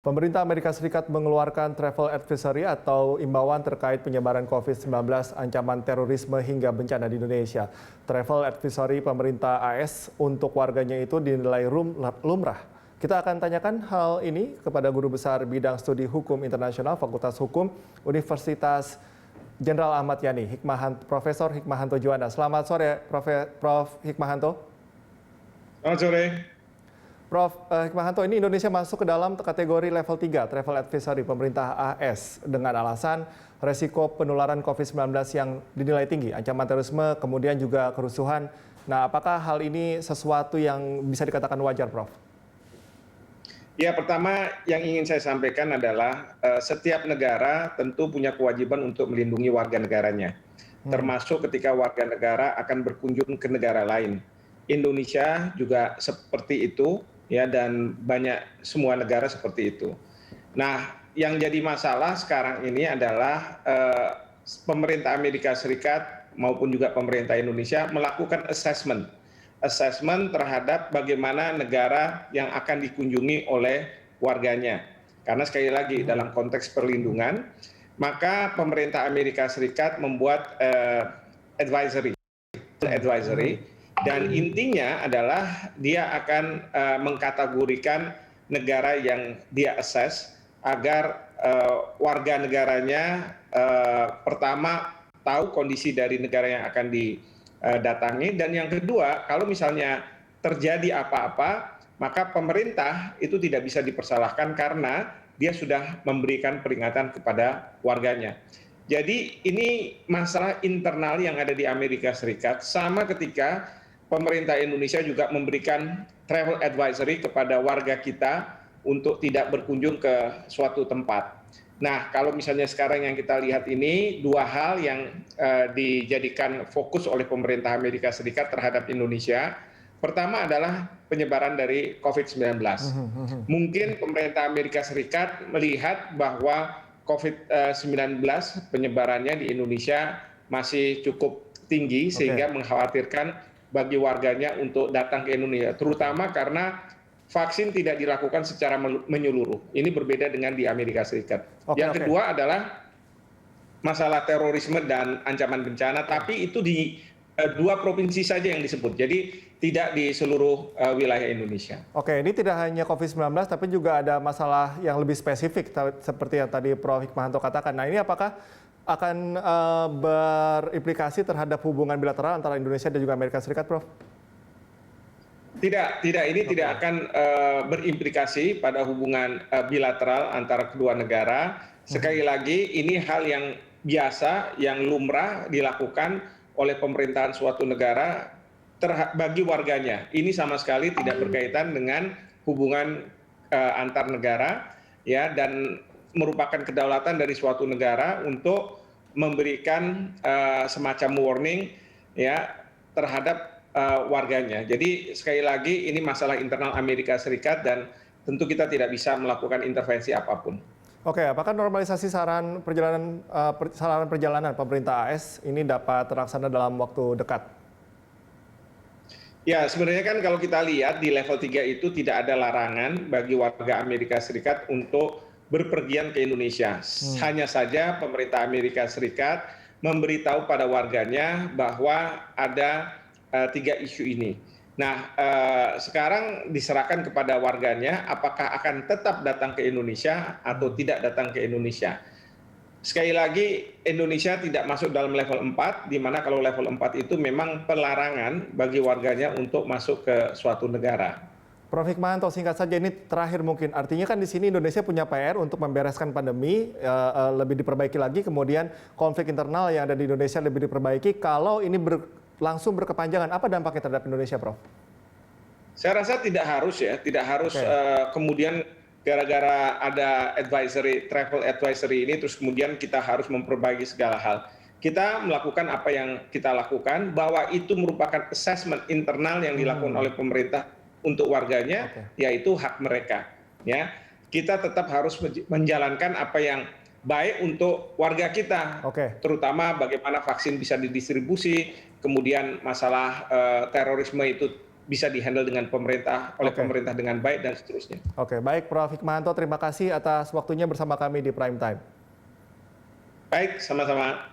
Pemerintah Amerika Serikat mengeluarkan travel advisory atau imbauan terkait penyebaran COVID-19, ancaman terorisme hingga bencana di Indonesia. Travel advisory pemerintah AS untuk warganya itu dinilai lumrah. Kita akan tanyakan hal ini kepada Guru Besar Bidang Studi Hukum Internasional Fakultas Hukum Universitas Jenderal Ahmad Yani, Profesor Hikmahanto Juwana. Selamat sore, Prof. Hikmahanto. Selamat sore. Prof. Hikmahanto, ini Indonesia masuk ke dalam kategori level 3 travel advisory pemerintah AS dengan alasan resiko penularan COVID-19 yang dinilai tinggi, ancaman terorisme, kemudian juga kerusuhan. Nah, apakah hal ini sesuatu yang bisa dikatakan wajar, Prof? Ya, pertama yang ingin saya sampaikan adalah setiap negara tentu punya kewajiban untuk melindungi warga negaranya, termasuk ketika warga negara akan berkunjung ke negara lain. Indonesia juga seperti itu, ya, dan semua negara seperti itu. Nah, yang jadi masalah sekarang ini adalah pemerintah Amerika Serikat maupun juga pemerintah Indonesia melakukan assessment terhadap bagaimana negara yang akan dikunjungi oleh warganya. Karena sekali lagi dalam konteks perlindungan, maka pemerintah Amerika Serikat membuat advisory. Dan intinya adalah dia akan mengkategorikan negara yang dia assess agar warga negaranya pertama tahu kondisi dari negara yang akan didatangi, dan yang kedua, kalau misalnya terjadi apa-apa, maka pemerintah itu tidak bisa dipersalahkan karena dia sudah memberikan peringatan kepada warganya. Jadi ini masalah internal yang ada di Amerika Serikat, sama ketika pemerintah Indonesia juga memberikan travel advisory kepada warga kita untuk tidak berkunjung ke suatu tempat. Nah, kalau misalnya sekarang yang kita lihat ini, dua hal yang dijadikan fokus oleh pemerintah Amerika Serikat terhadap Indonesia. Pertama adalah penyebaran dari COVID-19. Mungkin pemerintah Amerika Serikat melihat bahwa COVID-19 penyebarannya di Indonesia masih cukup tinggi, sehingga mengkhawatirkan bagi warganya untuk datang ke Indonesia, terutama karena vaksin tidak dilakukan secara menyeluruh. Ini berbeda dengan di Amerika Serikat. Yang kedua adalah masalah terorisme dan ancaman bencana, tapi itu di dua provinsi saja yang disebut, jadi tidak di seluruh wilayah Indonesia. Oke, ini tidak hanya COVID-19, tapi juga ada masalah yang lebih spesifik, seperti yang tadi Prof. Hikmahanto katakan. Nah, ini apakah akan berimplikasi terhadap hubungan bilateral antara Indonesia dan juga Amerika Serikat, Prof? Tidak, ini tidak akan berimplikasi pada hubungan bilateral antara kedua negara. Sekali lagi, ini hal yang biasa, yang lumrah dilakukan oleh pemerintahan suatu negara bagi warganya. Ini sama sekali tidak berkaitan dengan hubungan antar negara, ya, dan merupakan kedaulatan dari suatu negara untuk memberikan semacam warning, ya, terhadap warganya. Jadi sekali lagi ini masalah internal Amerika Serikat dan tentu kita tidak bisa melakukan intervensi apapun. Oke, apakah normalisasi saran perjalanan pemerintah AS ini dapat terlaksana dalam waktu dekat? Ya, sebenarnya kan kalau kita lihat di level 3 itu tidak ada larangan bagi warga Amerika Serikat untuk berpergian ke Indonesia. Hanya saja pemerintah Amerika Serikat memberitahu pada warganya bahwa ada 3 isu ini. Nah, sekarang diserahkan kepada warganya apakah akan tetap datang ke Indonesia atau tidak datang ke Indonesia. Sekali lagi, Indonesia tidak masuk dalam level 4, di mana kalau level 4 itu memang pelarangan bagi warganya untuk masuk ke suatu negara. Prof. Hikmahanto, singkat saja, ini terakhir mungkin. Artinya kan di sini Indonesia punya PR untuk membereskan pandemi, lebih diperbaiki lagi, kemudian konflik internal yang ada di Indonesia lebih diperbaiki. Kalau ini langsung berkepanjangan, apa dampaknya terhadap Indonesia, Prof? Saya rasa tidak harus, ya, tidak harus kemudian gara-gara ada travel advisory ini, terus kemudian kita harus memperbaiki segala hal. Kita melakukan apa yang kita lakukan, bahwa itu merupakan assessment internal yang dilakukan oleh pemerintah untuk warganya, yaitu hak mereka. Ya, kita tetap harus menjalankan apa yang baik untuk warga kita, terutama bagaimana vaksin bisa didistribusi, kemudian masalah terorisme itu bisa dihandle dengan pemerintah, oleh pemerintah dengan baik dan seterusnya. Oke, baik Prof. Hikmahanto, terima kasih atas waktunya bersama kami di Prime Time. Baik, sama-sama.